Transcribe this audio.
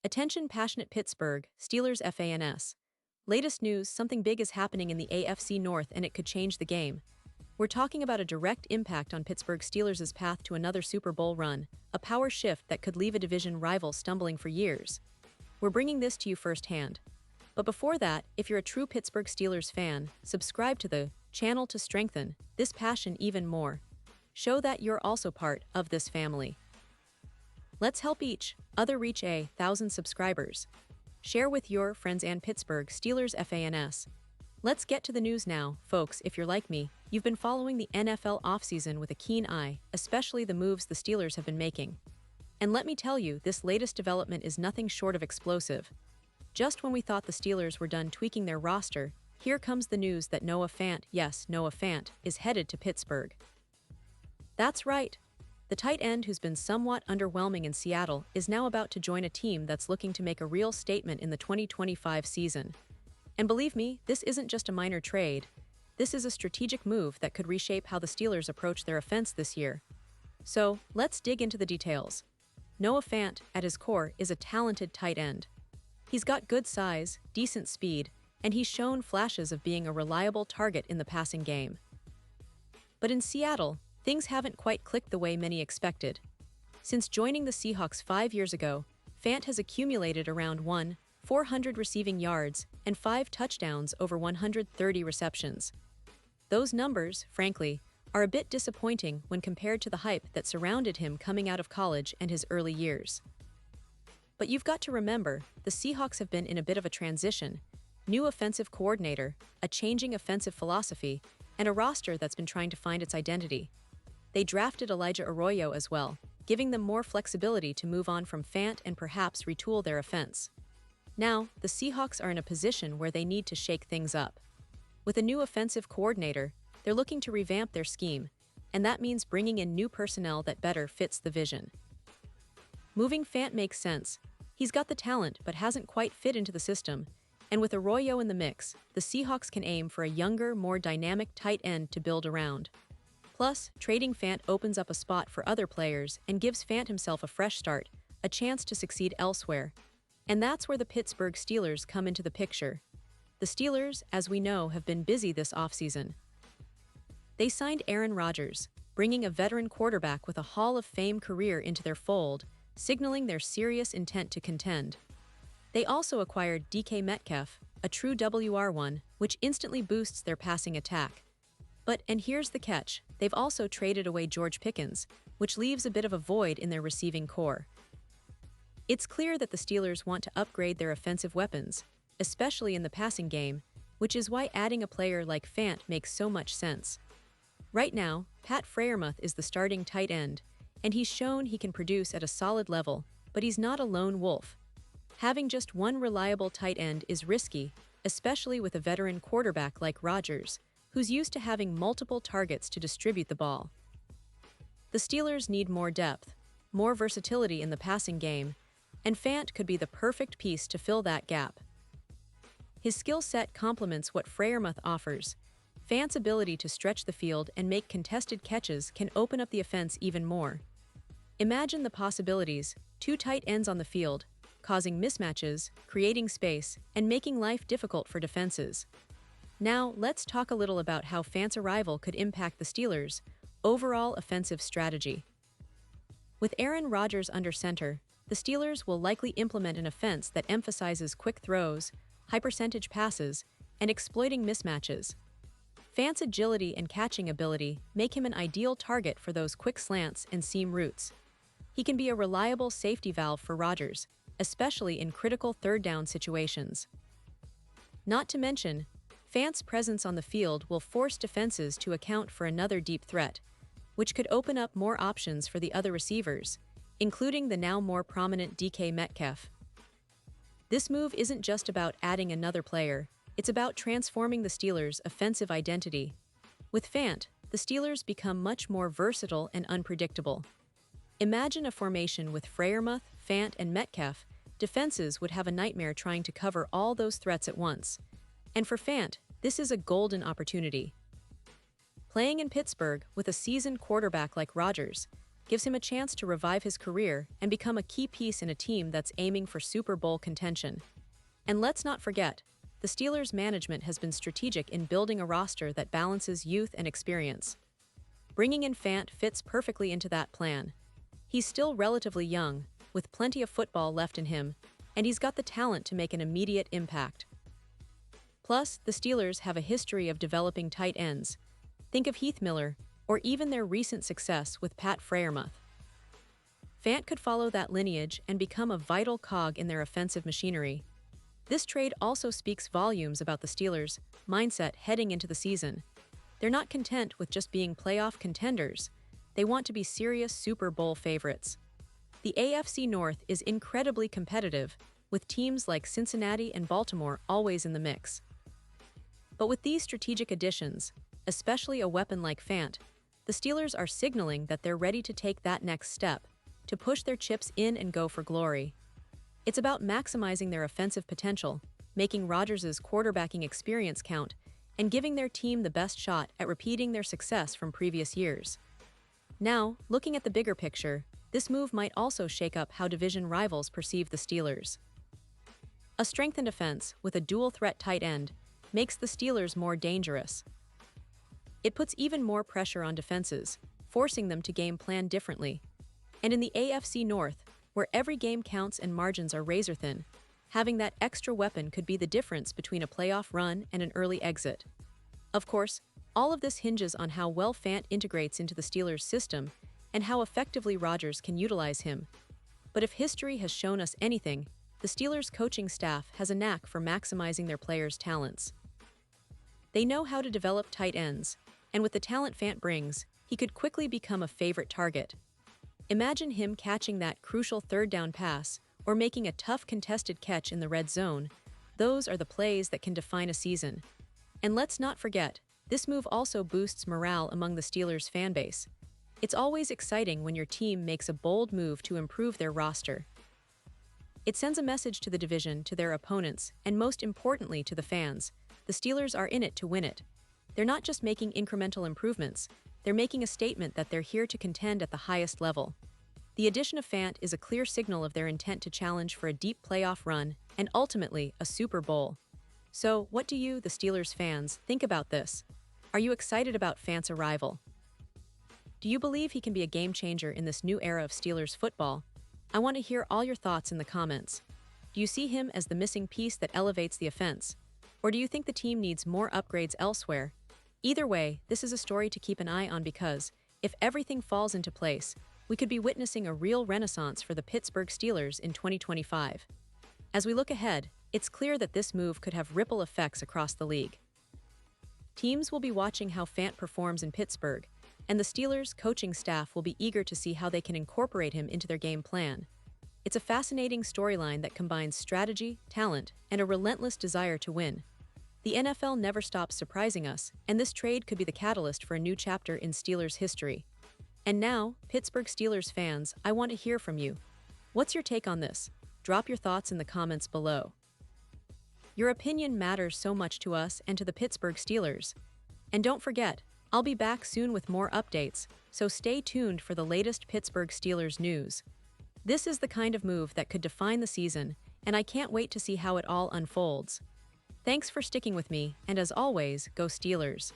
Attention passionate Pittsburgh Steelers fans. Latest news, something big is happening in the AFC North and it could change the game. We're talking about a direct impact on Pittsburgh Steelers' path to another Super Bowl run, a power shift that could leave a division rival stumbling for years. We're bringing this to you firsthand. But before that, if you're a true Pittsburgh Steelers fan, subscribe to the channel to strengthen this passion even more. Show that you're also part of this family. Let's help each other reach 1,000 subscribers. Share with your friends and Pittsburgh Steelers fans. Let's get to the news now, folks. If you're like me, you've been following the NFL offseason with a keen eye, especially the moves the Steelers have been making. And let me tell you, this latest development is nothing short of explosive. Just when we thought the Steelers were done tweaking their roster, here comes the news that Noah Fant, yes, Noah Fant, is headed to Pittsburgh. That's right. The tight end who's been somewhat underwhelming in Seattle is now about to join a team that's looking to make a real statement in the 2025 season. And believe me, this isn't just a minor trade. This is a strategic move that could reshape how the Steelers approach their offense this year. So, let's dig into the details. Noah Fant, at his core, is a talented tight end. He's got good size, decent speed, and he's shown flashes of being a reliable target in the passing game. But in Seattle, things haven't quite clicked the way many expected. Since joining the Seahawks 5 years ago, Fant has accumulated around 400 receiving yards and 5 touchdowns over 130 receptions. Those numbers, frankly, are a bit disappointing when compared to the hype that surrounded him coming out of college and his early years. But you've got to remember, the Seahawks have been in a bit of a transition. New offensive coordinator, a changing offensive philosophy, and a roster that's been trying to find its identity. They drafted Elijah Arroyo as well, giving them more flexibility to move on from Fant and perhaps retool their offense. Now, the Seahawks are in a position where they need to shake things up. With a new offensive coordinator, they're looking to revamp their scheme, and that means bringing in new personnel that better fits the vision. Moving Fant makes sense. He's got the talent but hasn't quite fit into the system, and with Arroyo in the mix, the Seahawks can aim for a younger, more dynamic tight end to build around. Plus, trading Fant opens up a spot for other players and gives Fant himself a fresh start, a chance to succeed elsewhere. And that's where the Pittsburgh Steelers come into the picture. The Steelers, as we know, have been busy this offseason. They signed Aaron Rodgers, bringing a veteran quarterback with a Hall of Fame career into their fold, signaling their serious intent to contend. They also acquired DK Metcalf, a true WR1, which instantly boosts their passing attack. But, and here's the catch, they've also traded away George Pickens, which leaves a bit of a void in their receiving core. It's clear that the Steelers want to upgrade their offensive weapons, especially in the passing game, which is why adding a player like Fant makes so much sense. Right now, Pat Freiermuth is the starting tight end, and he's shown he can produce at a solid level, but he's not a lone wolf. Having just one reliable tight end is risky, especially with a veteran quarterback like Rodgers, who's used to having multiple targets to distribute the ball. The Steelers need more depth, more versatility in the passing game, and Fant could be the perfect piece to fill that gap. His skill set complements what Freiermuth offers. Fant's ability to stretch the field and make contested catches can open up the offense even more. Imagine the possibilities, 2 tight ends on the field, causing mismatches, creating space, and making life difficult for defenses. Now, let's talk a little about how Fant's arrival could impact the Steelers' overall offensive strategy. With Aaron Rodgers under center, the Steelers will likely implement an offense that emphasizes quick throws, high-percentage passes, and exploiting mismatches. Fant's agility and catching ability make him an ideal target for those quick slants and seam routes. He can be a reliable safety valve for Rodgers, especially in critical third-down situations. Not to mention, Fant's presence on the field will force defenses to account for another deep threat, which could open up more options for the other receivers, including the now more prominent DK Metcalf. This move isn't just about adding another player, it's about transforming the Steelers' offensive identity. With Fant, the Steelers become much more versatile and unpredictable. Imagine a formation with Freiermuth, Fant, and Metcalf. Defenses would have a nightmare trying to cover all those threats at once. And for Fant, this is a golden opportunity. Playing in Pittsburgh with a seasoned quarterback like Rodgers, gives him a chance to revive his career and become a key piece in a team that's aiming for Super Bowl contention. And let's not forget, the Steelers' management has been strategic in building a roster that balances youth and experience. Bringing in Fant fits perfectly into that plan. He's still relatively young, with plenty of football left in him, and he's got the talent to make an immediate impact. Plus, the Steelers have a history of developing tight ends. Think of Heath Miller, or even their recent success with Pat Freiermuth. Fant could follow that lineage and become a vital cog in their offensive machinery. This trade also speaks volumes about the Steelers' mindset heading into the season. They're not content with just being playoff contenders. They want to be serious Super Bowl favorites. The AFC North is incredibly competitive, with teams like Cincinnati and Baltimore always in the mix. But with these strategic additions, especially a weapon like Fant, the Steelers are signaling that they're ready to take that next step, to push their chips in and go for glory. It's about maximizing their offensive potential, making Rodgers' quarterbacking experience count, and giving their team the best shot at repeating their success from previous years. Now, looking at the bigger picture, this move might also shake up how division rivals perceive the Steelers. A strengthened offense with a dual-threat tight end makes the Steelers more dangerous. It puts even more pressure on defenses, forcing them to game plan differently. And in the AFC North, where every game counts and margins are razor-thin, having that extra weapon could be the difference between a playoff run and an early exit. Of course, all of this hinges on how well Fant integrates into the Steelers' system and how effectively Rodgers can utilize him. But if history has shown us anything, the Steelers' coaching staff has a knack for maximizing their players' talents. They know how to develop tight ends, and with the talent Fant brings, he could quickly become a favorite target. Imagine him catching that crucial third-down pass or making a tough contested catch in the red zone. Those are the plays that can define a season. And let's not forget, this move also boosts morale among the Steelers' fanbase. It's always exciting when your team makes a bold move to improve their roster. It sends a message to the division, to their opponents, and most importantly to the fans. The Steelers are in it to win it. They're not just making incremental improvements, they're making a statement that they're here to contend at the highest level. The addition of Fant is a clear signal of their intent to challenge for a deep playoff run and ultimately a Super Bowl. So, what do you, the Steelers fans, think about this? Are you excited about Fant's arrival? Do you believe he can be a game changer in this new era of Steelers football? I want to hear all your thoughts in the comments. Do you see him as the missing piece that elevates the offense? Or do you think the team needs more upgrades elsewhere? Either way, this is a story to keep an eye on because, if everything falls into place, we could be witnessing a real renaissance for the Pittsburgh Steelers in 2025. As we look ahead, it's clear that this move could have ripple effects across the league. Teams will be watching how Fant performs in Pittsburgh, and the Steelers' coaching staff will be eager to see how they can incorporate him into their game plan. It's a fascinating storyline that combines strategy, talent, and a relentless desire to win. The NFL never stops surprising us, and this trade could be the catalyst for a new chapter in Steelers history. And now, Pittsburgh Steelers fans, I want to hear from you. What's your take on this? Drop your thoughts in the comments below. Your opinion matters so much to us and to the Pittsburgh Steelers. And don't forget, I'll be back soon with more updates, so stay tuned for the latest Pittsburgh Steelers news. This is the kind of move that could define the season, and I can't wait to see how it all unfolds. Thanks for sticking with me, and as always, go Steelers.